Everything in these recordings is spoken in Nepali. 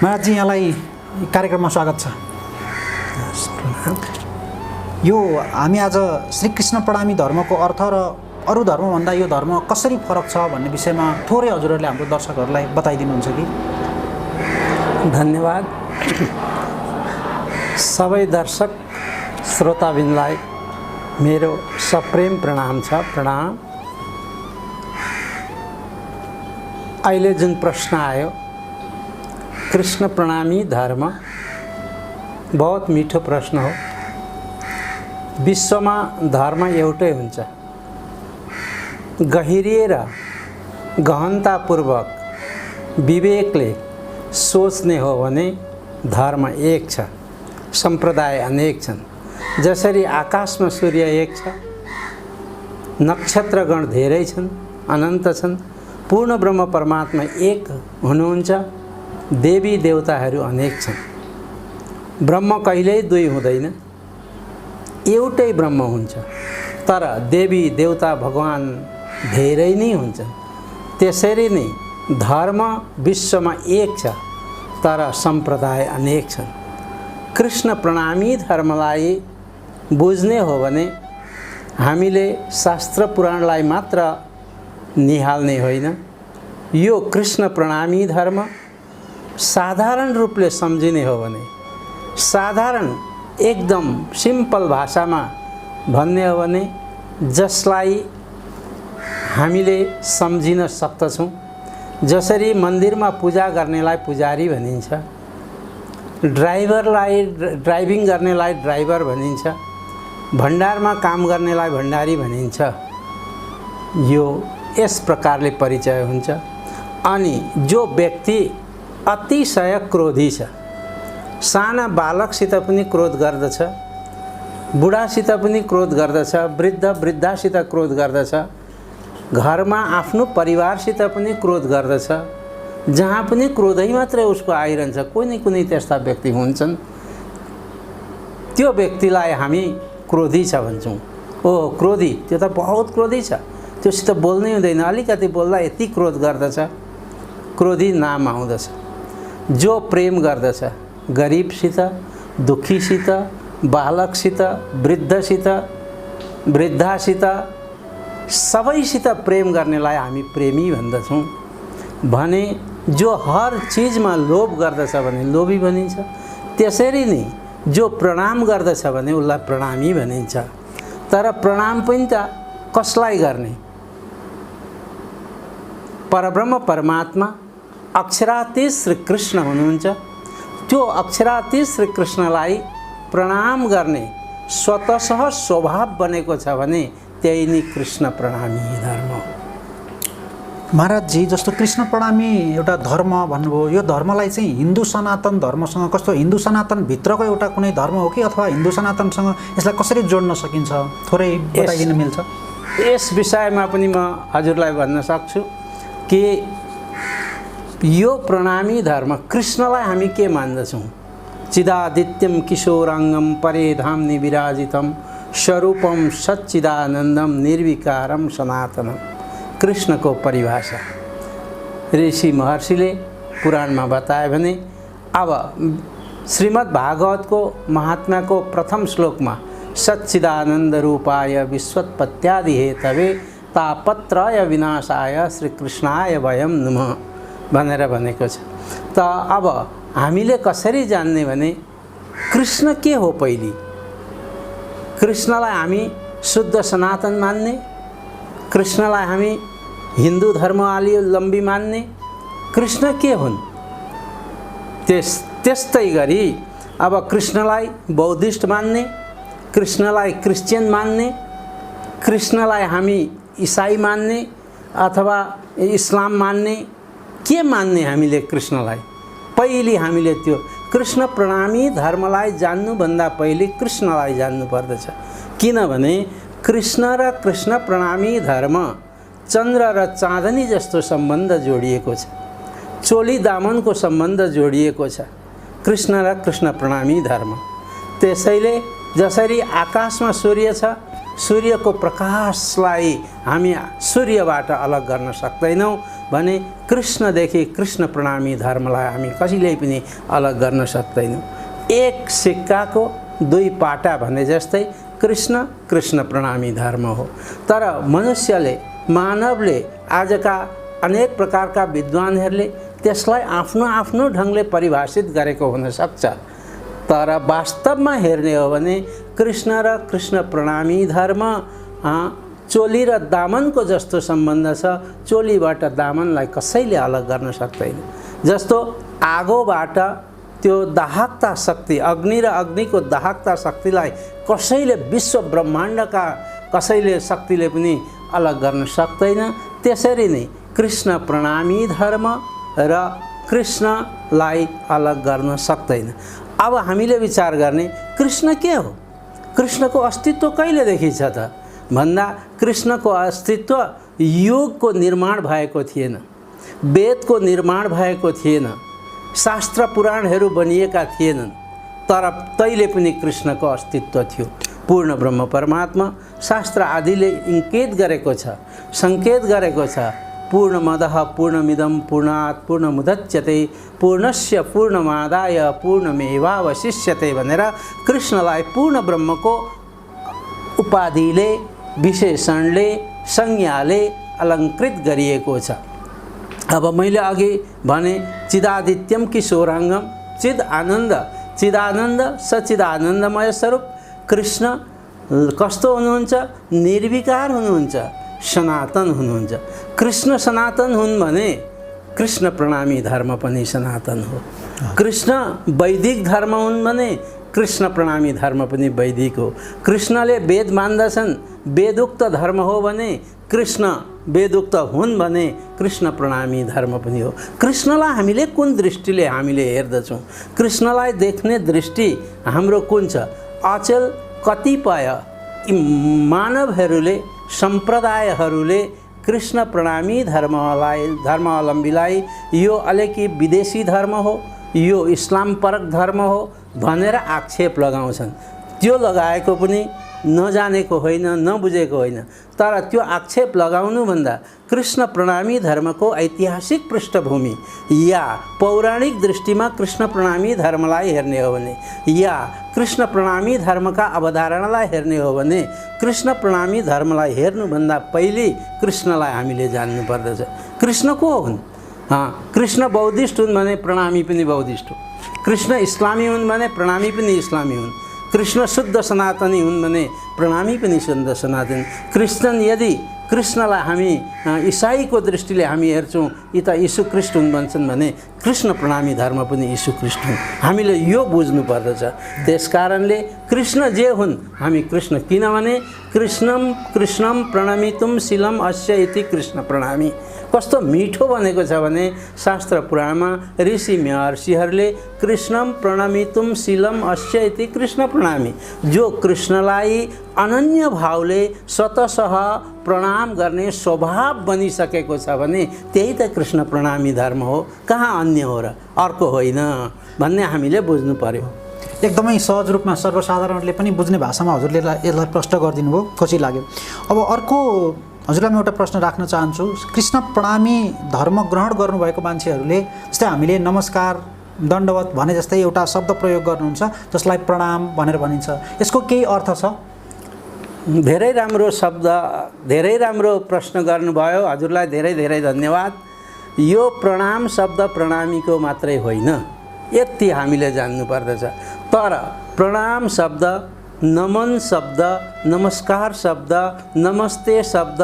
महाराजजी यहाँलाई कार्यक्रममा स्वागत छ। यो हामी आज श्रीकृष्ण प्रणामी धर्मको अर्थ र अरू धर्मभन्दा यो धर्म कसरी फरक छ भन्ने विषयमा थोरै हजुरहरूले हाम्रो दर्शकहरूलाई बताइदिनुहुन्छ कि? धन्यवाद। सबै दर्शक श्रोताबिनलाई मेरो सप्रेम प्रणाम छ। प्रणाम। अहिले जुन प्रश्न आयो कृष्ण प्रणामी धर्म, बहुत मिठो प्रश्न हो। विश्वमा धर्म एउटै हुन्छ। गहिरिएर गहनतापूर्वक विवेकले सोच्ने हो भने धर्म एक छ, सम्प्रदाय अनेक छन्। जसरी आकाशमा सूर्य एक छ, नक्षत्रगण धेरै छन्, अनन्त छन्, पूर्ण ब्रह्म परमात्मा एक हुनुहुन्छ, देवी देवताहरू अनेक छन्। ब्रह्म कहिल्यै दुई हुँदैन, एउटै ब्रह्म हुन्छ। तर देवी देवता भगवान धेरै नै हुन्छन्। त्यसरी नै धर्म विश्वमा एक छ, तर सम्प्रदाय अनेक छन्। कृष्ण प्रणामी धर्मलाई बुझ्ने हो भने हामीले शास्त्र पुराणलाई मात्र निहाल्ने होइन। यो कृष्ण प्रणामी धर्म साधारण रूपले सम्झिने हो भने, साधारण एकदम सिम्पल भाषामा भन्ने हो भने, जसलाई हामीले सम्झिन सक्दछौँ। जसरी मन्दिरमा पूजा गर्नेलाई पुजारी भनिन्छ, ड्राइभरलाई ड्राइभिङ गर्नेलाई ड्राइभर भनिन्छ, भण्डारमा काम गर्नेलाई भण्डारी भनिन्छ। यो यस प्रकारले परिचय हुन्छ। अनि जो व्यक्ति अतिशय क्रोधी छ, साना बालकसित पनि क्रोध गर्दछ, बुढासित पनि क्रोध गर्दछ, वृद्ध वृद्धासित क्रोध गर्दछ, घरमा आफ्नो परिवारसित पनि क्रोध गर्दछ, जहाँ पनि क्रोधै मात्रै उसको आइरहन्छ। कुनै कुनै त्यस्ता व्यक्ति हुन्छन्, त्यो व्यक्तिलाई हामी क्रोधी छ भन्छौँ। ओ क्रोधी, त्यो त बहुत क्रोधी छ, त्योसित बोल्नै हुँदैन, अलिकति बोल्दा यति क्रोध गर्दछ, क्रोधी नाम आउँदछ। जो प्रेम गर्दछ गरिबसित, दुखीसित, बालकसित, वृद्धसित, वृद्धासित, सबैसित प्रेम गर्नेलाई हामी प्रेमी भन्दछौँ। भने जो हर चिजमा लोभ गर्दछ भने लोभी भनिन्छ। त्यसरी नै जो प्रणाम गर्दछ भने उसलाई प्रणामी भनिन्छ। तर प्रणाम पनि त कसलाई गर्ने? परब्रह्म परमात्मा अक्षरातीत श्री कृष्ण हुनुहुन्छ। त्यो अक्षरातीत श्री कृष्णलाई प्रणाम गर्ने स्वतः स्वभाव बनेको छ भने त्यही नै कृष्ण प्रणामी धर्म हो। महाराजजी, जस्तो कृष्ण प्रणामी एउटा धर्म भन्नुभयो, यो धर्मलाई चाहिँ हिन्दू सनातन धर्मसँग कस्तो, हिन्दू सनातन भित्रको एउटा कुनै धर्म हो कि अथवा हिन्दू सनातनसँग यसलाई कसरी जोड्न सकिन्छ, थोरै बताइदिन मिल्छ? यस विषयमा पनि म हजुरलाई भन्न सक्छु कि यो प्रणामी धर्म, कृष्णलाई हामी के मान्दछौँ? चिदादित्यम किशोराङ्गम परे धाम्नि विराजितम स्वरूपम सच्चिदानन्दम निर्विकारम सनातनम। कृष्णको परिभाषा ऋषि महर्षिले पुराणमा बताए भने अब श्रीमद् भागवतको महात्म्यको प्रथम श्लोकमा सच्चिदानन्द रूपाय विश्वोत्पत्त्यादि हेतवे तापत्रय विनाशाय श्रीकृष्णाय वयं नमः भनेर भनेको छ। त अब हामीले कसरी जान्ने भने कृष्ण के हो? पहिली कृष्णलाई हामी शुद्ध सनातन मान्ने, कृष्णलाई हामी हिन्दू धर्मावलम्बी मान्ने। कृष्ण के हुन्? त्यस्तै गरी अब कृष्णलाई बौद्धिस्ट मान्ने, कृष्णलाई क्रिश्चियन मान्ने, कृष्णलाई हामी इसाई मान्ने अथवा इस्लाम मान्ने, के मान्ने हामीले कृष्णलाई? पहिले हामीले त्यो कृष्ण प्रणामी धर्मलाई जान्नुभन्दा पहिले कृष्णलाई जान्नु पर्दछ। किनभने कृष्ण र कृष्ण प्रणामी धर्म चन्द्र र चाँदनी जस्तो सम्बन्ध जोडिएको छ, चोली दामनको सम्बन्ध जोडिएको छ कृष्ण र कृष्ण प्रणामी धर्म। त्यसैले जसरी आकाशमा सूर्य छ, सूर्यको प्रकाशलाई हामी सूर्यबाट अलग गर्न सक्दैनौँ, भने कृष्णदेखि कृष्ण प्रणामी धर्मलाई हामी कहिल्यै पनि अलग गर्न सक्दैनौँ। एक सिक्काको दुई पाटा भने जस्तै कृष्ण कृष्ण प्रणामी धर्म हो। तर मनुष्यले, मानवले, आजका अनेक प्रकारका विद्वानहरूले त्यसलाई आफ्नो आफ्नो ढङ्गले परिभाषित गरेको हुन सक्छ। तर वास्तवमा हेर्ने हो भने कृष्ण र कृष्ण प्रणामी धर्म चोली र दामनको जस्तो सम्बन्ध छ। चोलीबाट दामनलाई कसैले अलग गर्न सक्दैन। जस्तो आगोबाट त्यो दाहकता शक्ति, अग्नि र अग्निको दाहकता शक्तिलाई कसैले, विश्व ब्रह्माण्डका कसैले शक्तिले पनि अलग गर्न सक्दैन। त्यसरी नै कृष्ण प्रणामी धर्म र कृष्णलाई अलग गर्न सक्दैन। अब हामीले विचार गर्ने कृष्ण के हो? कृष्णको अस्तित्व कहिलेदेखि छ त भन्दा कृष्णको अस्तित्व युगको निर्माण भएको थिएन, वेदको निर्माण भएको थिएन, शास्त्र पुराणहरू बनिएका थिएनन्। तर तैले पनि कृष्णको अस्तित्व थियो। पूर्ण ब्रह्म परमात्मा शास्त्र आदिले इङ्गित गरेको छ, सङ्केत गरेको छ। पूर्णमदः पूर्णमिदं पूर्णात् पूर्णमुदच्यते पूर्णस्य पूर्णमादाय पूर्णमेवावशिष्यते भनेर कृष्णलाई पूर्ण ब्रह्मको उपाधिले, विशेषणले, संज्ञाले अलङ्कृत गरिएको छ। अब मैले अघि भने चिदादित्यम किशोराङ्गम चिद आनन्द, चिदानन्द सचिदानन्दमय स्वरूप कृष्ण कस्तो हुनुहुन्छ? निर्विकार हुनुहुन्छ, सनातन हुनुहुन्छ। कृष्ण सनातन हुन् भने कृष्ण प्रणामी धर्म पनि सनातन हो। कृष्ण वैदिक धर्म हुन् भने कृष्ण प्रणामी धर्म पनि वैदिक हो। कृष्णले वेद मान्दछन्, वेदोक्त धर्म हो भने कृष्ण वेदोक्त हुन् भने कृष्ण प्रणामी धर्म पनि हो। कृष्णलाई हामीले कुन दृष्टिले हामीले हेर्दछौँ? कृष्णलाई देख्ने दृष्टि हाम्रो कुन छ? अचेल कतिपय मानवहरूले, सम्प्रदायहरूले कृष्ण प्रणामी धर्मावलम्बीलाई यो अलिकति विदेशी धर्म हो, यो इस्लाम परक धर्म हो भनेर आक्षेप लगाउँछन्। त्यो लगाएको पनि नजानेको होइन, नबुझेको होइन। तर त्यो आक्षेप लगाउनुभन्दा कृष्ण प्रणामी धर्मको ऐतिहासिक पृष्ठभूमि या पौराणिक दृष्टिमा कृष्ण प्रणामी धर्मलाई हेर्ने हो भने, या कृष्ण प्रणामी धर्मका अवधारणालाई हेर्ने हो भने, कृष्ण प्रणामी धर्मलाई हेर्नुभन्दा पहिले कृष्णलाई हामीले जान्नु पर्दछ। कृष्ण को हुन्? कृष्ण बौद्धिस्ट हुन् भने प्रणामी पनि बौद्धिस्ट हो। कृष्ण इस्लामी हुन् भने प्रणामी पनि इस्लामी हुन्। कृष्ण शुद्ध सनातनी हुन् भने प्रणामी पनि शुद्ध सनातनी। क्रिस्चियन यदि कृष्णलाई हामी इसाईको दृष्टिले हामी हेर्छौँ, यी त यीशु ख्रीष्ट हुन् भन्छन् भने कृष्ण प्रणामी धर्म पनि यीशु ख्रीष्ट हुन्। हामीले यो बुझ्नु पर्दछ। त्यसकारणले कृष्ण जे हुन् हामी कृष्ण, किनभने कृष्णम कृष्णम प्रणमितुम शीलम अस्य इति कृष्ण प्रणामी। कस्तो मिठो भनेको छ भने शास्त्र पुराणमा ऋषि महर्षिहरूले कृष्णम प्रणमितुम शीलम अस्य इति कृष्ण प्रणामी, जो कृष्णलाई अनन्य भावले स्वतः प्रणाम गर्ने स्वभाव बनिसकेको छ भने त्यही त कृष्ण प्रणामी धर्म हो, कहाँ अन्य हो र अर्को होइन भन्ने हामीले बुझ्नु पर्यो। एकदमै सहज रूपमा सर्वसाधारणले पनि बुझ्ने भाषामा हजुरले यसलाई प्रश्न गरिदिनु भयो, खुसी लाग्यो। अब अर्को हजुरलाई म एउटा प्रश्न राख्न चाहन्छु। कृष्ण प्रणामी धर्म ग्रहण गर्नुभएको मान्छेहरूले जस्तै हामीले नमस्कार, दण्डवत भने जस्तै एउटा शब्द प्रयोग गर्नुहुन्छ जसलाई प्रणाम भनेर भनिन्छ, यसको केही अर्थ छ? धेरै राम्रो शब्द, धेरै राम्रो प्रश्न गर्नुभयो। हजुरलाई धेरै धेरै धन्यवाद। यो प्रणाम शब्द प्रणामीको मात्रै होइन, यति हामीले जान्नु पर्दछ। तर प्रणाम शब्द, नमन शब्द, नमस्कार शब्द, नमस्ते शब्द,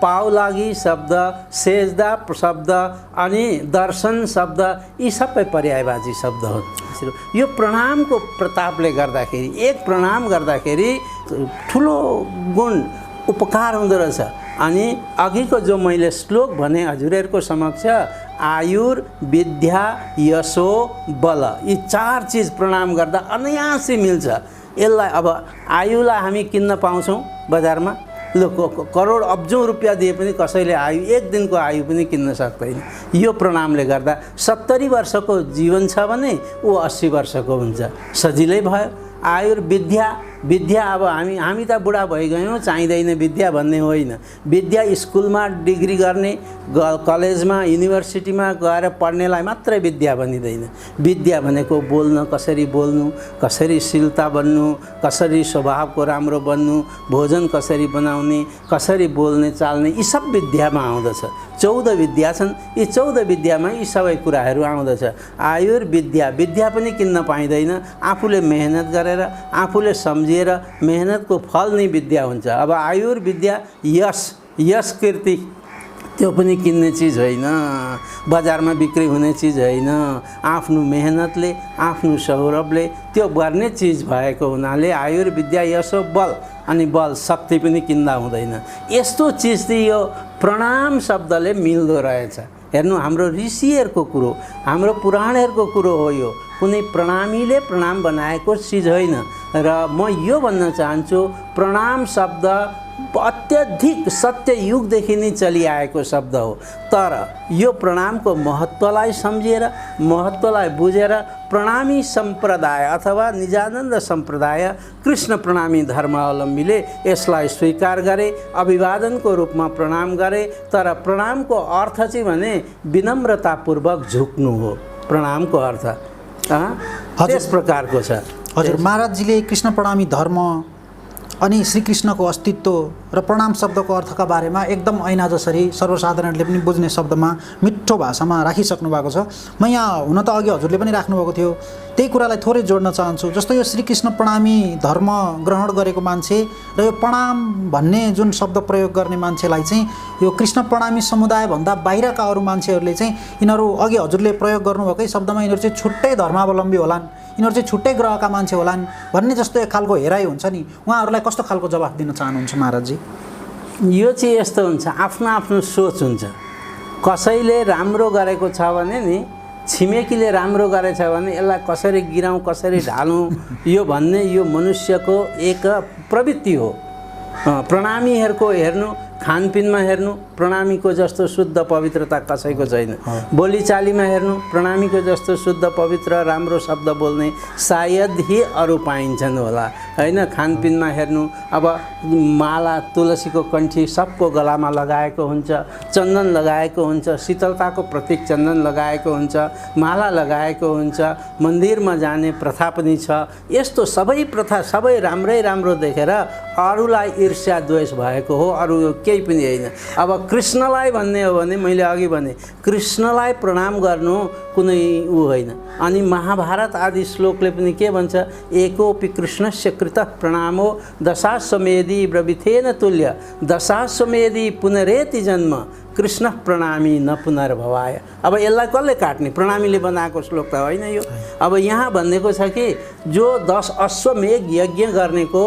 पाउलागी शब्द, सेजदा शब्द अनि दर्शन शब्द, यी सबै पर्यायवाची शब्द हो। यो प्रणामको प्रतापले गर्दाखेरि, एक प्रणाम गर्दाखेरि ठुलो गुण उपकार हुँदो रहेछ। अनि अघिको जो मैले श्लोक भने हजुरहरूको समक्ष, आयुर विद्या यशो बल, यी चार चिज प्रणाम गर्दा अनायासै मिल्छ। यसलाई अब आयुलाई हामी किन्न पाउँछौँ बजारमा, करोड अब्जौँ रुपियाँ दिए पनि कसैले आयु, एक दिनको आयु पनि किन्न सक्दैन। यो प्रणामले गर्दा 70 वर्षको जीवन छ भने ऊ 80 वर्षको हुन्छ, सजिलै भयो। आयुर्विद्या विद्या अब हामी त बुढा भइगयौँ, चाहिँदैन विद्या भन्ने होइन। विद्या स्कुलमा डिग्री गर्ने, कलेजमा युनिभर्सिटीमा गएर पढ्नेलाई मात्रै विद्या भनिँदैन। विद्या भनेको बोल्न, कसरी बोल्नु, कसरी शीलता बन्नु, कसरी स्वभावको राम्रो बन्नु, भोजन कसरी बनाउने, कसरी बोल्ने चाल्ने, यी सब विद्यामा आउँदछ। 14 विद्या छन्, यी 14 विद्यामा यी सबै कुराहरू आउँदछ। आयुर्विद्या, विद्या पनि किन्न पाइँदैन, आफूले मेहनत गरेर, आफूले सम्झिएर, मेहनतको फल नै विद्या हुन्छ। अब आयुर्विद्या यश कीर्ति त्यो पनि किन्ने चिज होइन, बजारमा बिक्री हुने चिज होइन। आफ्नो मेहनतले, आफ्नो सौरभले त्यो गर्ने चिज भएको हुनाले आयुर्विद्या यशो बल, अनि बल शक्ति पनि किन्दा हुँदैन। यस्तो चिज चाहिँ यो प्रणाम शब्दले मिल्दो रहेछ। हेर्नु, हाम्रो ऋषिहरूको कुरो, हाम्रो पुराणहरूको कुरो हो यो, कुनै प्रणामीले प्रणाम बनाएको चिज होइन। र म यो भन्न चाहन्छु, प्रणाम शब्द अत्यधिक सत्ययुगदेखि नै चलिआएको शब्द हो। तर यो प्रणामको महत्त्वलाई सम्झेर, महत्त्वलाई बुझेर प्रणामी सम्प्रदाय अथवा निजानन्द सम्प्रदाय, कृष्ण प्रणामी धर्मावलम्बीले यसलाई स्वीकार गरे, अभिवादनको रूपमा प्रणाम गरे। तर प्रणामको अर्थ चाहिँ भने विनम्रतापूर्वक झुक्नु हो। प्रणामको अर्थ त्यस प्रकारको छ। हजुर, महाराजजीले कृष्ण प्रणामी धर्म अनि श्रीकृष्णको अस्तित्व र प्रणाम शब्दको अर्थका बारेमा एकदम ऐना जसरी सर्वसाधारणले पनि बुझ्ने शब्दमा मिठो भाषामा राखिसक्नु भएको छ। म यहाँ हुन त अघि हजुरले पनि राख्नुभएको थियो, त्यही कुरालाई थोरै जोड्न चाहन्छु। जस्तो यो श्रीकृष्ण प्रणामी धर्म ग्रहण गरेको मान्छे र यो प्रणाम भन्ने जुन शब्द प्रयोग गर्ने मान्छेलाई चाहिँ यो कृष्ण प्रणामी समुदायभन्दा बाहिरका अरू मान्छेहरूले चाहिँ यिनीहरू अघि हजुरले प्रयोग गर्नुभएकै शब्दमा यिनीहरू चाहिँ छुट्टै धर्मावलम्बी होलान्, यिनीहरू चाहिँ छुट्टै ग्रहका मान्छे होलान् भन्ने जस्तो एक खालको हेराइ हुन्छ नि, उहाँहरूलाई कस्तो खालको जवाफ दिन चाहनुहुन्छ महाराजजी? यो चाहिँ यस्तो हुन्छ, आफ्नो आफ्नो सोच हुन्छ। कसैले राम्रो गरेको छ भने नि, छिमेकीले राम्रो गरेछ भने यसलाई कसरी गिराउँ, कसरी ढालौँ, यो भन्ने यो मनुष्यको एक प्रवृत्ति हो। प्रणामीहरूको हेर्नु, खानपिनमा हेर्नु, प्रणामीको जस्तो शुद्ध पवित्रता कसैको छैन। बोलीचालीमा हेर्नु, प्रणामीको जस्तो शुद्ध पवित्र राम्रो शब्द बोल्ने सायद ही अरू पाइन्छन् होला, होइन। खानपिनमा हेर्नु, अब माला, तुलसीको कंठी सबको गलामा लगाएको हुन्छ, चन्दन लगाएको हुन्छ, शीतलताको प्रतीक चन्दन लगाएको हुन्छ, माला लगाएको हुन्छ, मन्दिरमा जाने प्रथा पनि छ। यस्तो सबै प्रथा सबै राम्रै राम्रो देखेर अरूलाई ईर्ष्या द्वेष भएको हो, अरू केही पनि होइन। अब कृष्णलाई भन्ने हो भने मैले अघि भने कृष्णलाई प्रणाम गर्नु कुनै ऊ होइन। अनि महाभारत आदि श्लोकले पनि के भन्छ, एकोपि कृष्णस्य कृतः प्रणामो दशाश्वमेधि ब्रवीथेन तुल्य दशाश्वमेधि पुनरेति जन्म कृष्ण प्रणामी न पुनर्भवाय। अब यसलाई कसले काट्ने? प्रणामीले बनाएको श्लोक त होइन यो। अब यहाँ भनेको छ कि जो 10 अश्वमेध यज्ञ गर्नेको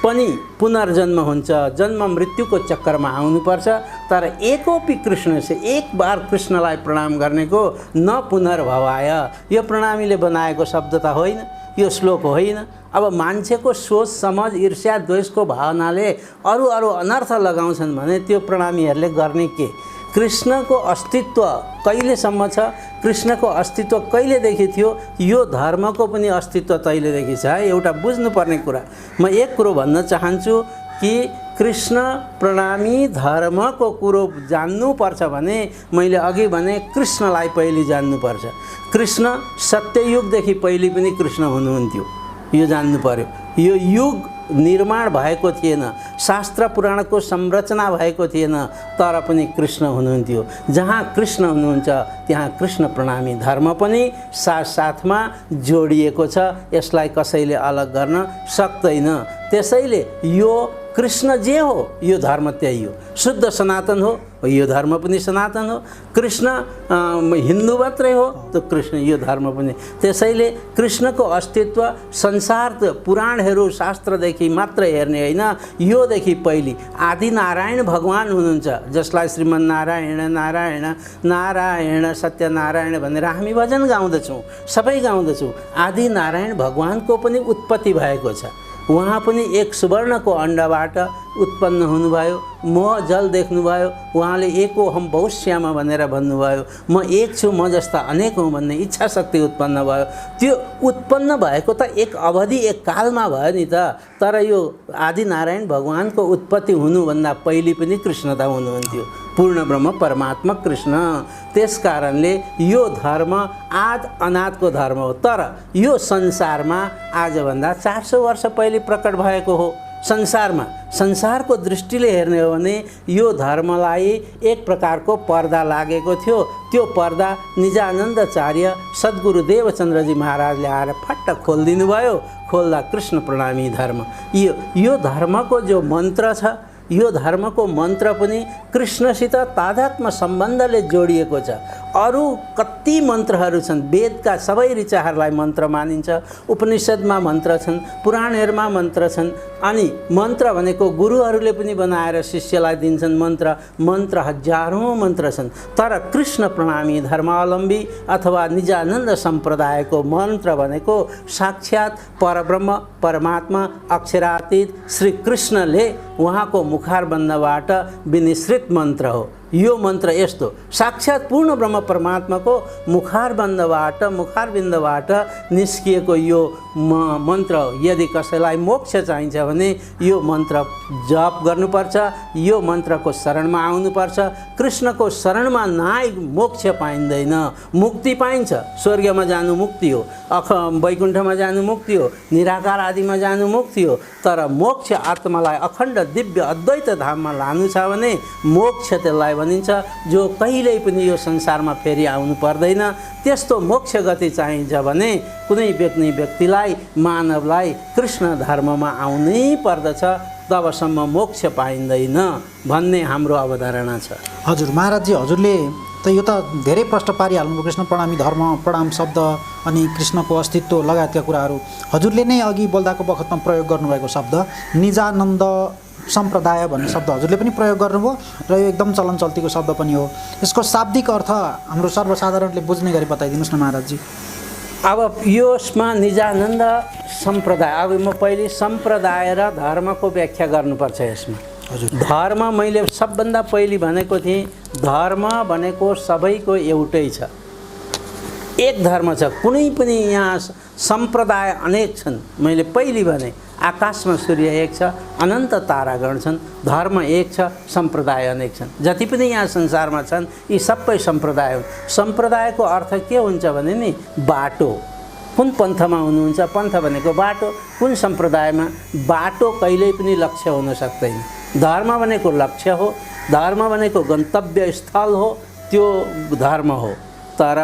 पनि पुनर्जन्म हुन्छ, जन्म मृत्युको चक्करमा आउनुपर्छ। तर एकोपि कृष्ण से एक बार कृष्णलाई प्रणाम गर्नेको न पुनर्भवाय, यो प्रणामीले बनाएको शब्द त होइन, यो श्लोक होइन। अब मान्छेको सोच समझ ईर्ष्या द्वेषको भावनाले अरू अनर्थ लगाउँछन् भने त्यो प्रणामीहरूले गर्ने के? कृष्णको अस्तित्व कहिलेसम्म छ, कृष्णको अस्तित्व कहिलेदेखि थियो, यो धर्मको पनि अस्तित्व तहिलेदेखि छ। एउटा बुझ्नुपर्ने कुरा म एक कुरो भन्न चाहन्छु कि कृष्ण प्रणामी धर्मको कुरो जान्नुपर्छ भने मैले अघि भने कृष्णलाई पहिले जान्नुपर्छ। कृष्ण सत्ययुगदेखि पहिले पनि कृष्ण हुनुहुन्थ्यो, यो जान्नु पर्यो। यो युग निर्माण भएको थिएन, शास्त्र पुराणको संरचना भएको थिएन, तर पनि कृष्ण हुनुहुन्थ्यो। जहाँ कृष्ण हुनुहुन्छ त्यहाँ कृष्ण प्रणामी धर्म पनि साथसाथमा जोडिएको छ। यसलाई कसैले अलग गर्न सक्दैन। त्यसैले यो कृष्ण जे हो यो धर्म त्यही हो, शुद्ध सनातन हो यो धर्म पनि सनातन हो। कृष्ण हिन्दू मात्रै हो त कृष्ण यो धर्म पनि। त्यसैले कृष्णको अस्तित्व संसार पुराणहरू शास्त्रदेखि मात्र हेर्ने होइन, योदेखि पहिले आदि नारायण भगवान हुनुहुन्छ, जसलाई श्रीमन्नारायण नारायण नारायण सत्यनारायण भनेर हामी भजन गाउँदछौँ, सबै गाउँदछौँ। आदि नारायण भगवानको पनि उत्पत्ति भएको छ। उहाँ पनि एक सुवर्णको अण्डबाट उत्पन्न हुनुभयो, म जल देख्नुभयो, उहाँले एक हो हम बहुत श्यामा भनेर भन्नुभयो, म एक छु म जस्ता अनेक हुँ भन्ने इच्छा शक्ति उत्पन्न भयो। त्यो उत्पन्न भएको त एक अवधि एक कालमा भयो नि त, तर यो आदिनारायण भगवानको उत्पत्ति हुनुभन्दा पहिले पनि कृष्ण त हुनुहुन्थ्यो, पूर्ण ब्रह्म परमात्मा कृष्ण। त्यस कारणले यो धर्म आद अनादको धर्म हो, तर यो संसारमा आजभन्दा 400 वर्ष पहिले प्रकट भएको हो। संसारमा संसारको दृष्टिले हेर्ने हो भने यो धर्मलाई एक प्रकारको पर्दा लागेको थियो। त्यो पर्दा निजानन्दचार्य सद्गुरु देवचन्द्रजी महाराजले आएर फट्ट खोलिदिनु भयो। खोल्दा कृष्ण प्रणामी धर्म, यो धर्मको जो मन्त्र छ, यो धर्मको मन्त्र पनि कृष्णसित तादात्म्य सम्बन्धले जोडिएको छ। अरू कति मन्त्रहरू छन्, वेदका सबै ऋचाहरूलाई मन्त्र मानिन्छ, उपनिषदमा मन्त्र छन्, पुराणहरूमा मन्त्र छन्। अनि मन्त्र भनेको गुरुहरूले पनि बनाएर शिष्यलाई दिन्छन् मन्त्र हजारौँ मन्त्र छन्। तर कृष्ण प्रणामी धर्मावलम्बी अथवा निजानन्द सम्प्रदायको मन्त्र भनेको साक्षात् परब्रह्म परमात्मा अक्षरातीत श्री कृष्णले उहाँको मुखारबन्धबाट विनिश्रित मन्त्र हो। यो मन्त्र यस्तो साक्षात् पूर्ण ब्रह्म परमात्माको मुखारबिन्दबाट निस्किएको यो मन्त्र हो। यदि कसैलाई मोक्ष चाहिन्छ भने यो मन्त्र जप गर्नुपर्छ, यो मन्त्रको शरणमा आउनुपर्छ। कृष्णको शरणमा नआई मोक्ष पाइँदैन, मुक्ति पाइन्छ। स्वर्गमा जानु मुक्ति हो, वैकुण्ठमा जानु मुक्ति हो, निराकार आदिमा जानु मुक्ति हो। तर मोक्ष आत्मालाई अखण्ड दिव्य अद्वैत धाममा लानु छ भने मोक्ष त्यसलाई भनिन्छ, जो कहिल्यै पनि यो संसारमा फेरि आउनु पर्दैन। त्यस्तो मोक्ष गति चाहिन्छ भने कुनै व्यक्तिलाई मानवलाई कृष्ण धर्ममा आउनै पर्दछ, तबसम्म मोक्ष पाइँदैन भन्ने हाम्रो अवधारणा छ। हजुर महाराजजी, हजुरले त यो त धेरै प्रश्न पारिहाल्नु। कृष्ण प्रणामी धर्म, प्रणाम शब्द अनि कृष्णको अस्तित्व लगायतका कुराहरू हजुरले नै अघि बोल्दाको बखतमा प्रयोग गर्नुभएको शब्द निजानन्द सम्प्रदाय भन्ने शब्द हजुरले पनि प्रयोग गर्नुभयो र यो एकदम चलन चल्तीको शब्द पनि हो। यसको शाब्दिक अर्थ हाम्रो सर्वसाधारणले बुझ्ने गरी बताइदिनुहोस् न महाराजजी। अब यसमा निजानन्द सम्प्रदाय, अब म पहिले सम्प्रदाय र धर्मको व्याख्या गर्नुपर्छ यसमा। हजुर, धर्म मैले सबभन्दा पहिले भनेको थिएँ, धर्म भनेको सबैको एउटै छ, एक धर्म छ। कुनै पनि यहाँ सम्प्रदाय अनेक छन्। मैले पहिले भने आकाशमा सूर्य एक छ, अनन्त तारागण छन्, धर्म एक छ, सम्प्रदाय अनेक छन्। जति पनि यहाँ संसारमा छन् यी सबै सम्प्रदाय हुन्। सम्प्रदायको अर्थ के हुन्छ भने नि बाटो, कुन पन्थमा हुनुहुन्छ, पन्थ भनेको बाटो, कुन सम्प्रदायमा। बाटो कहिल्यै पनि लक्ष्य हुन सक्दैन। धर्म भनेको लक्ष्य हो, धर्म भनेको गन्तव्य स्थल हो, त्यो धर्म हो। तर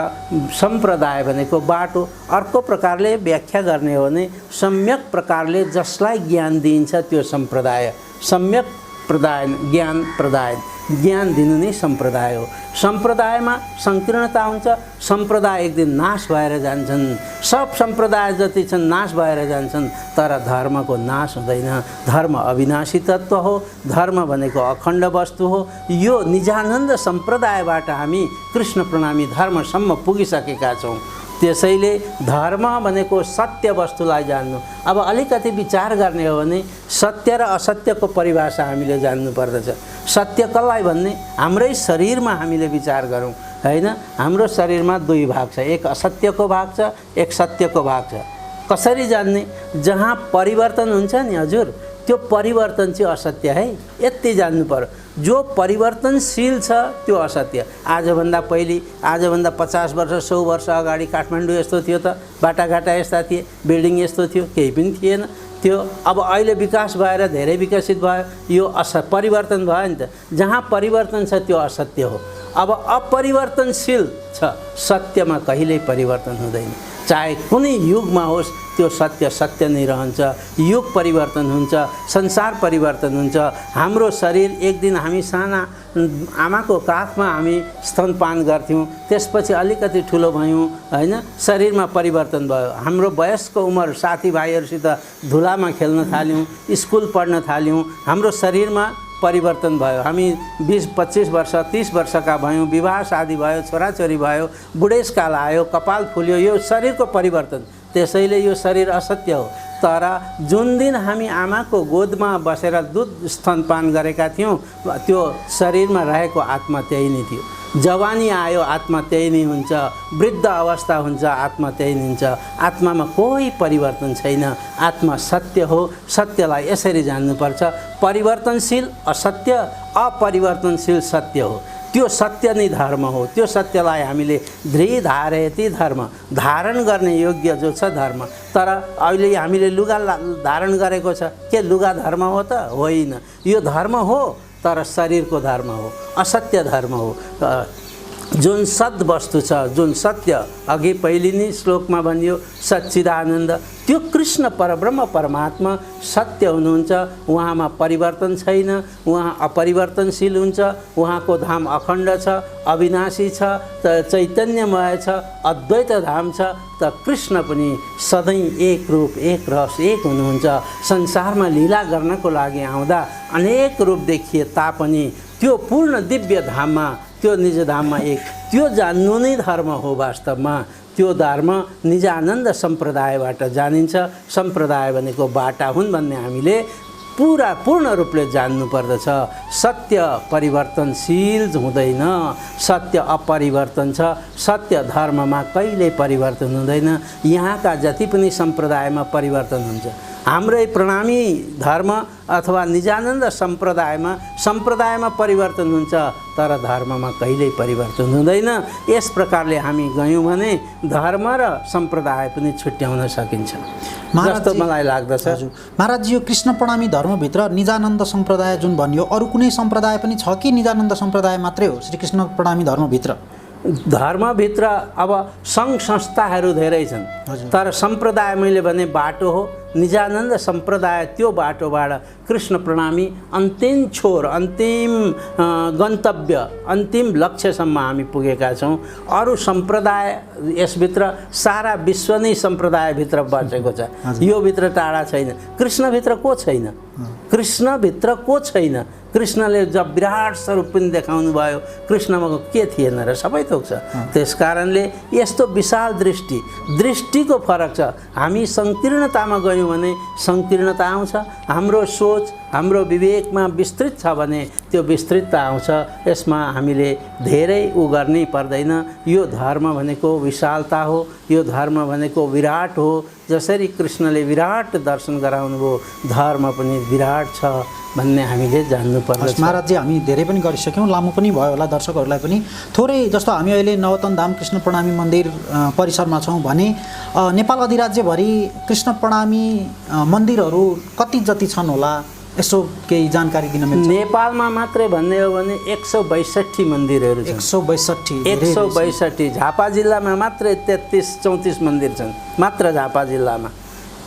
सम्प्रदाय भनेको बाटो। अर्को प्रकारले व्याख्या गर्ने हो भने सम्यक प्रकारले जसलाई ज्ञान दिइन्छ त्यो सम्प्रदाय। सम्यक प्रदान, ज्ञान प्रदान, ज्ञान दिनु नै सम्प्रदाय हो। सम्प्रदायमा सङ्कीर्णता हुन्छ, सम्प्रदाय एक दिन नाश भएर जान्छन्। सब सम्प्रदाय जति छन् नाश भएर जान्छन्, तर धर्मको नाश हुँदैन। धर्म अविनाशी तत्त्व हो, धर्म भनेको अखण्ड वस्तु हो। यो निजानन्द सम्प्रदायबाट हामी कृष्ण प्रणामी धर्मसम्म पुगिसकेका छौँ। त्यसैले धर्म भनेको सत्य वस्तुलाई जान्नु। अब अलिकति विचार गर्ने हो भने सत्य र असत्यको परिभाषा हामीले जान्नु पर्दछ। सत्य कसलाई भन्ने, हाम्रै शरीरमा हामीले विचार गरौँ हैन। हाम्रो शरीरमा दुई भाग छ, एक असत्यको भाग छ, एक सत्यको भाग छ। कसरी जान्ने, जहाँ परिवर्तन हुन्छ नि हजुर, त्यो परिवर्तन चाहिँ असत्य है, यति जान्नु पर्यो। जो परिवर्तनशील छ त्यो असत्य। आजभन्दा पहिले, आजभन्दा 50 वर्ष 100 वर्ष अगाडि काठमाडौँ यस्तो थियो त, बाटाघाटा यस्ता थिए, बिल्डिङ यस्तो थियो, केही पनि थिएन त्यो। अब अहिले विकास भएर धेरै विकसित भयो, यो परिवर्तन भयो नि त। जहाँ परिवर्तन छ त्यो असत्य हो। अब अपरिवर्तनशील छ, सत्यमा कहिल्यै परिवर्तन हुँदैन। चाहे कुनै युगमा होस् त्यो सत्य सत्य नै रहन्छ। युग परिवर्तन हुन्छ, संसार परिवर्तन हुन्छ। हाम्रो शरीर एक दिन हामी साना आमाको काखमा हामी स्तनपान गर्थ्यौँ, त्यसपछि अलिकति ठुलो भयौँ हैन, शरीरमा परिवर्तन भयो। हाम्रो वयस्क उमेर साथीभाइहरूसित धुलामा खेल्न थाल्यौँ, स्कुल पढ्न थाल्यौँ, हाम्रो शरीरमा परिवर्तन भयो। हामी 20-25 वर्ष 30 वर्षका भयौँ, विवाह शादी भयो, छोराछोरी भयो, बुढेसकाल आयो, कपाल फुल्यो, यो शरीरको परिवर्तन। त्यसैले यो शरीर असत्य हो। तर जुन दिन हामी आमाको गोदमा बसेर दुध स्तनपान गरेका थियौँ त्यो शरीरमा रहेको आत्मा त्यही नै थियो। जवानी आयो आत्मा त्यही नै हुन्छ, वृद्ध अवस्था हुन्छ आत्मा त्यही नै हुन्छ। आत्मामा कोही परिवर्तन छैन। आत्मा सत्य हो, सत्यलाई यसरी जान्नुपर्छ। परिवर्तनशील असत्य, अपरिवर्तनशील सत्य हो। त्यो सत्य नै धर्म हो। त्यो सत्यलाई हामीले धृधारयति धर्म, धारण गर्ने योग्य जो छ धर्म। तर अहिले हामीले लुगा धारण गरेको छ, के लुगा धर्म हो त? होइन। यो धर्म हो तर शरीरको धर्म हो, असत्य धर्म हो। जुन सद् वस्तु छ, जुन सत्य, अघि पहिले नै श्लोकमा भनियो सच्चिदानन्द, त्यो कृष्ण परब्रह्म परमात्मा सत्य हुनुहुन्छ। उहाँमा परिवर्तन छैन, उहाँ अपरिवर्तनशील हुन्छ। उहाँको धाम अखण्ड छ, अविनाशी छ, चैतन्यमय छ, अद्वैत धाम छ। त कृष्ण पनि सधैँ एक रूप, एक रस, एक हुनुहुन्छ। संसारमा लीला गर्नको लागि आउँदा अनेक रूप देखिए तापनि त्यो पूर्ण दिव्य धाममा, त्यो निज धाममा एक, त्यो जान्नु नै धर्म हो। वास्तवमा त्यो धर्म निजानन्द सम्प्रदायबाट जानिन्छ। सम्प्रदाय भनेको बाटा हुन् भन्ने हामीले पूर्ण रूपले जान्नु पर्दछ। सत्य परिवर्तनशील हुँदैन, सत्य अपरिवर्तन छ। सत्य धर्ममा कहिल्यै परिवर्तन हुँदैन। यहाँका जति पनि सम्प्रदायमा परिवर्तन हुन्छ। हाम्रै प्रणामी धर्म अथवा निजानन्द सम्प्रदायमा परिवर्तन हुन्छ, तर धर्ममा कहिल्यै परिवर्तन हुँदैन। यस प्रकारले हामी गयौँ भने धर्म र सम्प्रदाय पनि छुट्याउन सकिन्छ जस्तो मलाई लाग्दछ। महाराज, यो कृष्ण प्रणामी धर्मभित्र निजानन्द सम्प्रदाय जुन भनियो, अरू कुनै सम्प्रदाय पनि छ कि निजानन्द सम्प्रदाय मात्रै हो श्री कृष्ण प्रणामी धर्मभित्र? धर्मभित्र अब सङ्घ संस्थाहरू धेरै छन्, तर सम्प्रदाय मैले भने बाटो हो। निजानन्द सम्प्रदाय त्यो बाटोबाट कृष्ण प्रणामी अन्तिम छोर, अन्तिम गन्तव्य, अन्तिम लक्ष्यसम्म हामी पुगेका छौँ। अरू सम्प्रदाय यसभित्र सारा विश्व नै सम्प्रदायभित्र बसेको छ। यो भित्र टाढा छैन। कृष्णभित्र को छैन? कृष्णभित्र को छैन? कृष्णले जब विराट स्वरूप पनि देखाउनु भयो, कृष्णमा के थिएन र? सबै थोक छ। त्यस कारणले यस्तो विशाल दृष्टिको फरक छ। हामी सङ्कीर्णतामा गयौँ भने सङ्कीर्णता आउँछ। हाम्रो सोच, हाम्रो विवेकमा विस्तृत छ भने त्यो विस्तृतता आउँछ। यसमा हामीले धेरै गर्नै पर्दैन। यो धर्म भनेको विशालता हो। यो धर्म भनेको विराट हो। जसरी कृष्णले विराट दर्शन गराउनु भयो, धर्म पनि विराट छ भन्ने हामीले जान्नुपर्छ। महाराजजी, हामी धेरै पनि गरिसक्यौँ, लामो पनि भयो होला दर्शकहरूलाई पनि। थोरै जस्तो हामी अहिले नवतन धाम कृष्ण प्रणामी मन्दिर परिसरमा छौँ भने नेपाल अधिराज्यभरि कृष्ण प्रणामी मन्दिरहरू कति जति छन् होला, यसो केही जानकारी दिन मिल्छ? नेपालमा मात्रै भन्ने हो भने 162 मन्दिरहरू छन्। 162। झापा जिल्लामा मात्रै 33-34 मन्दिर छन् मात्र झापा जिल्लामा।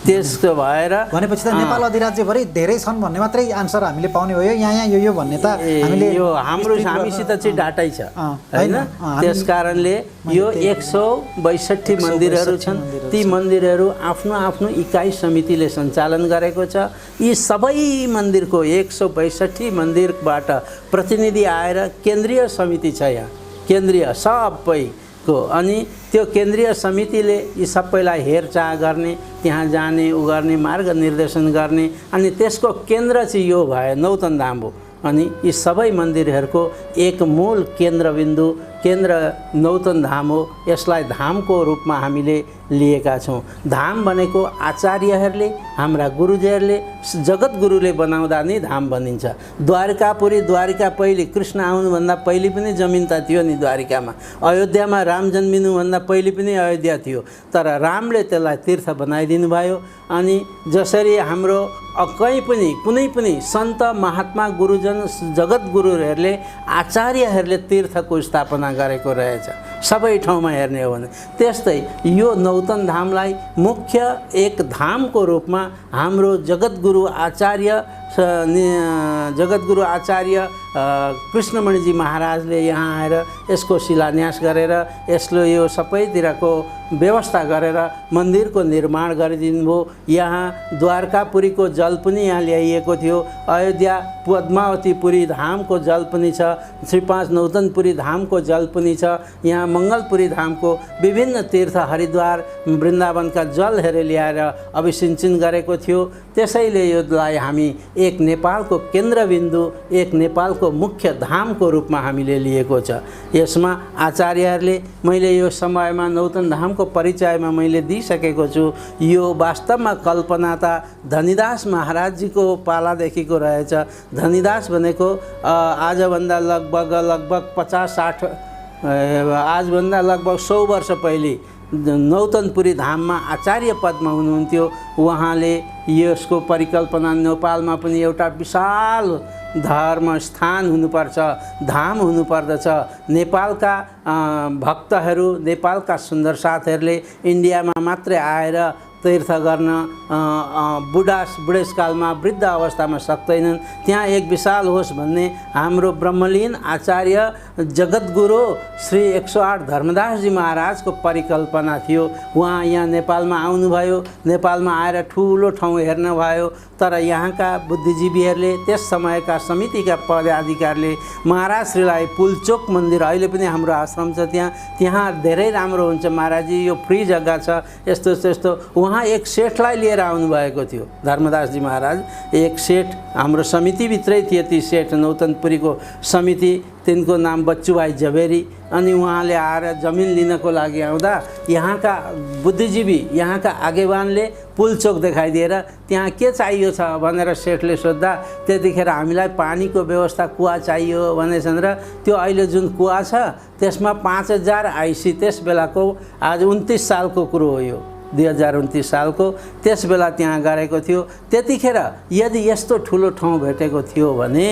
त्यसो भएर भनेपछि त नेपाल अधिराज्यभरि धेरै छन् भन्ने मात्रै आन्सर हामीले पाउने भयो। यहाँ यो भन्ने त हामीले यो हामीसित चाहिँ डाटै छ हैन। त्यस कारणले यो 162 मन्दिरहरू छन्। ती मन्दिरहरू आफ्नो आफ्नो इकाइ समितिले सञ्चालन गरेको छ। यी सबै मन्दिरको 162 मन्दिरबाट प्रतिनिधि आएर केन्द्रीय समिति छ यहाँ, केन्द्रीय सबैको। अनि त्यो केन्द्रीय समितिले यी सबैलाई हेरचाह गर्ने, त्यहाँ जाने, उ गर्ने, मार्ग निर्देशन गर्ने। अनि त्यसको केन्द्र चाहिँ यो भयो नौतन धाम हो। अनि यी सबै मन्दिरहरूको एक मूल केन्द्रबिन्दु, केन्द्र नौतन धाम हो। यसलाई धामको रूपमा हामीले लिएका छौँ। धाम भनेको आचार्यहरूले, हाम्रा गुरुजीहरूले, जगत गुरुले बनाउँदा नै धाम बनिन्छ। द्वारकापुरी, द्वारिका पहिले कृष्ण आउनुभन्दा पहिले पनि जमिन त थियो नि द्वारिकामा। अयोध्यामा राम जन्मिनुभन्दा पहिले पनि अयोध्या थियो, तर रामले त्यसलाई तीर्थ बनाइदिनु भयो। अनि जसरी हाम्रो कहीँ पनि कुनै पनि सन्त महात्मा गुरुजन जगत गुरुहरूले, आचार्यहरूले तीर्थको स्थापना गरेको रहेछ सबै ठाउँमा हेर्ने हो भने, त्यस्तै यो नौतन धामलाई मुख्य एक धामको रूपमा हाम्रो जगत गुरु आचार्य जगद्गुरु आचार्य कृष्णमणिजी महाराजले यहाँ आएर यसको शिलान्यास गरेर यसले यो सबैतिरको व्यवस्था गरेर मन्दिरको निर्माण गरिदिनु भयो। यहाँ द्वारकापुरीको जल पनि यहाँ ल्याइएको थियो। अयोध्या पद्मावतीपुरी धामको जल पनि छ। श्री 5 नौतनपुरी धामको जल पनि छ। यहाँ मङ्गलपुरी धामको विभिन्न तीर्थ हरिद्वार वृन्दावनका जलहरू ल्याएर अभिसिञ्चन गरेको थियो। त्यसैले यसलाई हामी एक नेपालको केन्द्रबिन्दु, एक नेपालको मुख्य धामको रूपमा हामीले लिएको छ। यसमा आचार्यहरूले मैले यो समयमा नौतन धामको परिचयमा मैले दिइसकेको छु। यो वास्तवमा कल्पना त धनीदास महाराजजीको पालादेखिको रहेछ। धनीदास भनेको आजभन्दा लगभग 50-60 आजभन्दा लगभग 100 वर्ष पहिले नौतनपुरी धाममा आचार्य पदमा हुनुहुन्थ्यो। उहाँले यसको परिकल्पना नेपालमा पनि एउटा विशाल धर्म स्थान हुनुपर्छ, धाम हुनुपर्दछ। नेपालका भक्तहरू, नेपालका सुन्दर साथहरूले इन्डियामा मात्रै आएर तीर्थ गर्न बुढेसकालमा वृद्ध अवस्थामा सक्दैनन्। त्यहाँ एक विशाल होस् भन्ने हाम्रो ब्रह्मलीन आचार्य जगद्गुरु श्री 108 धर्मदासजी महाराजको परिकल्पना थियो। उहाँ यहाँ नेपालमा आउनुभयो, नेपालमा आएर ठुलो ठाउँ हेर्नुभयो। तर यहाँका बुद्धिजीवीहरूले, त्यस समयका समितिका पदाधिकारीले महाराजश्रीलाई पुलचोक मन्दिर, अहिले पनि हाम्रो आश्रम छ त्यहाँ धेरै राम्रो हुन्छ महाराजजी, यो फ्री जग्गा छ, यस्तो त्यस्तो। उहाँ एक सेठलाई लिएर आउनुभएको थियो। धर्मदासजी महाराज एक सेठ, हाम्रो समितिभित्रै थियो ती सेठ, नौतनपुरीको समिति, तिनको नाम बच्चुभाइ जबेरी। अनि उहाँले आएर जमिन लिनको लागि आउँदा यहाँका बुद्धिजीवी, यहाँका आगेवानले पुलचोक देखाइदिएर त्यहाँ के चाहियो छ भनेर सेठले सोद्धा त्यतिखेर हामीलाई पानीको व्यवस्था कुवा चाहियो भनेछन् र त्यो अहिले जुन कुवा छ त्यसमा 5000 आइसी, त्यस बेलाको आज 29 सालको कुरो हो यो, 2029 सालको, त्यस बेला त्यहाँ गरेको थियो। त्यतिखेर यदि यस्तो ठुलो ठाउँ भेटेको थियो भने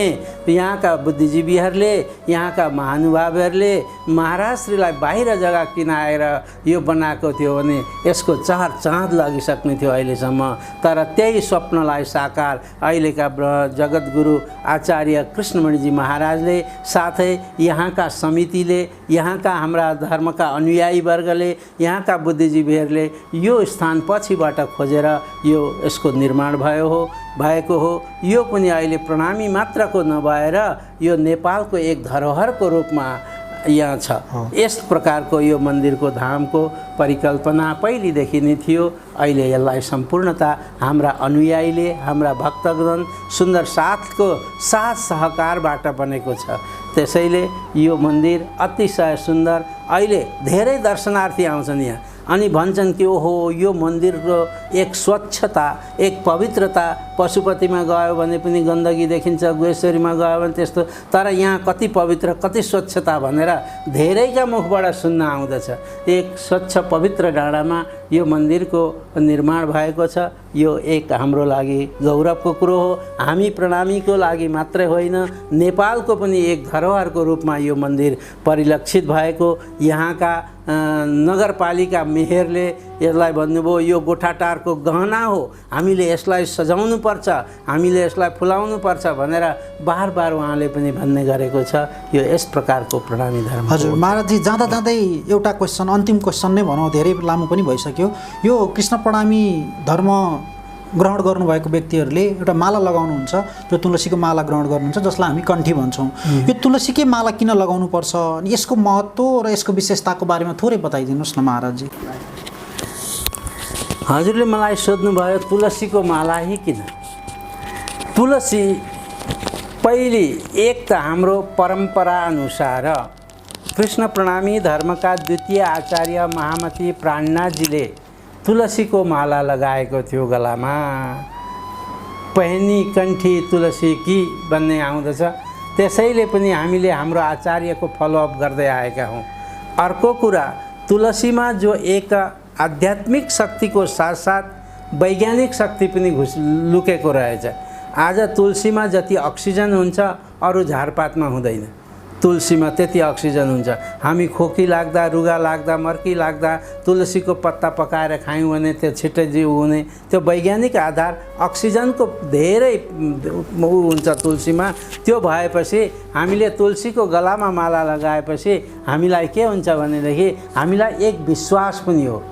यहाँका बुद्धिजीवीहरूले, यहाँका महानुभावहरूले महाराजश्रीलाई बाहिर जग्गा किनाएर यो बनाएको थियो भने यसको चार चाँद लागिसक्ने थियो अहिलेसम्म। तर त्यही स्वप्नलाई साकार अहिलेका जगद्गुरु आचार्य कृष्णमणिजी महाराजले, साथै यहाँका समितिले, यहाँका हाम्रा धर्मका अनुयायी वर्गले, यहाँका बुद्धिजीवीहरूले यो स्थान पछिबाट खोजेर यो यसको निर्माण भएको हो। यो पनि अहिले प्रणामी मात्रको नभएर यो नेपालको एक धरोहरको रूपमा यहाँ छ। यस प्रकारको यो मन्दिरको धामको परिकल्पना पहिलेदेखि नै थियो। अहिले यसलाई सम्पूर्णता हाम्रा अनुयायीले, हाम्रा भक्तगण सुन्दर साथको साथ सहकारबाट बनेको छ। त्यसैले यो मन्दिर अतिशय सुन्दर। अहिले धेरै दर्शनार्थी आउँछन् यहाँ अनि भन्छन् कि ओहो यो मन्दिरको एक स्वच्छता, एक पवित्रता, पशुपतिमा गयो भने पनि गन्दगी देखिन्छ, गुहेश्वरीमा गयो भने त्यस्तो, तर यहाँ कति पवित्र, कति स्वच्छता भनेर धेरैका मुखबाट सुन्न आउँदछ। एक स्वच्छ पवित्र डाँडामा यो मन्दिरको निर्माण भएको छ। यो एक हाम्रो लागि गौरवको कुरो हो। हामी प्रणामीको लागि मात्रै होइन, नेपालको पनि एक धरोहरको रूपमा यो मन्दिर परिलक्षित भएको। यहाँका नगरपालिका मेयरले यसलाई भन्नुभयो यो गोठाटारको गहना हो, हामीले यसलाई सजाउनु पर्छ, हामीले यसलाई फुलाउनु पर्छ भनेर बार बार उहाँले पनि भन्ने गरेको छ। यो यस प्रकारको प्रणामी धर्म। हजुर महाराजजी, जाँदा जाँदै एउटा क्वेसन, अन्तिम क्वेसन नै भनौँ, धेरै लामो पनि भइसक्यो। यो कृष्ण प्रणामी धर्म ग्रहण गर्नुभएको व्यक्तिहरूले एउटा माला लगाउनुहुन्छ, जो तुलसीको माला ग्रहण गर्नुहुन्छ, जसलाई हामी कण्ठी भन्छौँ। यो तुलसीकै माला किन लगाउनुपर्छ अनि यसको महत्त्व र यसको विशेषताको बारेमा थोरै बताइदिनुहोस् न महाराजजी। हजुरले मलाई सोध्नुभयो तुलसीको माला ही किन। तुलसी पहिले एक त हाम्रो परम्परा अनुसार कृष्ण प्रणामी धर्मका द्वितीय आचार्य महामती प्राणनाथजीले तुलसीको माला लगाएको थियो गलामा। पहनी कण्ठी तुलसी की भन्ने आउँदछ। त्यसैले पनि हामीले हाम्रो आचार्यको फलोअप गर्दै आएका हौँ। अर्को कुरा, तुलसीमा जो एक आध्यात्मिक शक्तिको साथसाथ वैज्ञानिक शक्ति पनि लुकेको रहेछ। आज तुलसीमा जति अक्सिजन हुन्छ अरू झारपातमा हुँदैन। तुलसीमा त्यति अक्सिजन हुन्छ। हामी खोकी लाग्दा, रुगा लाग्दा, मर्की लाग्दा तुलसीको पत्ता पकाएर खायौँ भने त्यो छिट्टै जिउ हुने, त्यो वैज्ञानिक आधार अक्सिजनको धेरै हुन्छ तुलसीमा। त्यो भएपछि हामीले तुलसीको गलामा माला लगाएपछि हामीलाई के हुन्छ भनेदेखि हामीलाई एक विश्वास पनि हो।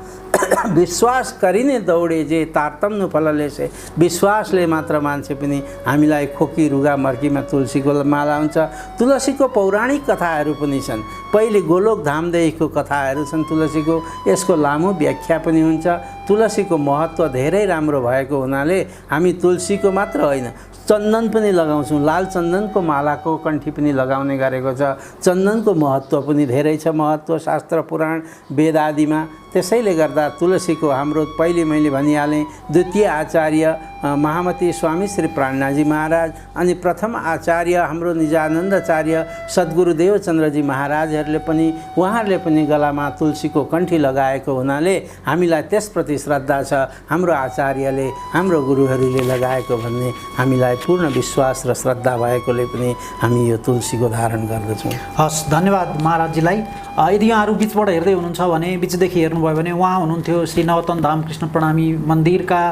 विश्वास गरिने दौडे जे तारतम्नु फलले से, विश्वासले मात्र मान्छे पनि हामीलाई खोकी रुगा मर्कीमा तुलसीको माला हुन्छ। तुलसीको पौराणिक कथाहरू पनि छन्। पहिले गोलोक धामदेखिको कथाहरू छन् तुलसीको, यसको लामो व्याख्या पनि हुन्छ। तुलसीको महत्त्व धेरै राम्रो भएको हुनाले हामी तुलसीको मात्र होइन, चन्दन पनि लगाउँछौँ। लाल चन्दनको मालाको कण्ठी पनि लगाउने गरेको छ। चन्दनको महत्त्व पनि धेरै छ, महत्त्व शास्त्र पुराण वेद आदिमा। त्यसैले गर्दा तुलसीको हाम्रो पहिले मैले भनिहालेँ, द्वितीय आचार्य महामती स्वामी श्री प्राणनाथजी महाराज, अनि प्रथम आचार्य हाम्रो निजानन्दाचार्य सद्गुरु देवचन्द्रजी महाराजहरूले पनि, उहाँहरूले पनि गलामा तुलसीको कण्ठी लगाएको हुनाले हामीलाई त्यसप्रति श्रद्धा छ। हाम्रो आचार्यले, हाम्रो गुरुहरूले लगाएको भन्ने हामीलाई पूर्ण विश्वास र श्रद्धा भएकोले पनि हामी यो तुलसीको धारण गर्दछौँ। हस्, धन्यवाद महाराजजीलाई। यदि यहाँहरू बिचबाट हेर्दै हुनुहुन्छ भने, बिचदेखि हेर्नुभयो भने, उहाँ हुनुहुन्थ्यो श्री नवतन धाम कृष्ण प्रणामी मन्दिरका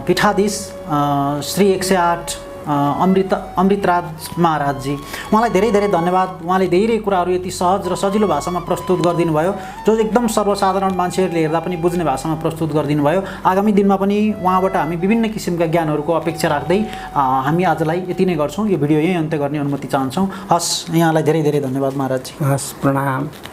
पीठाधीश श्री 108 अमृतराज महाराजजी। उहाँलाई धेरै धेरै धन्यवाद। उहाँले धेरै कुराहरू यति सहज र सजिलो भाषामा प्रस्तुत गरिदिनु भयो, जो एकदम सर्वसाधारण मान्छेहरूले हेर्दा पनि बुझ्ने भाषामा प्रस्तुत गरिदिनु भयो। आगामी दिनमा पनि उहाँबाट हामी विभिन्न किसिमका ज्ञानहरूको अपेक्षा राख्दै हामी आजलाई यति नै गर्छौँ। यो भिडियो यहीँ अन्त्य गर्ने अनुमति चाहन्छौँ। हस्, यहाँलाई धेरै धेरै धन्यवाद महाराजजी। हस्, प्रणाम।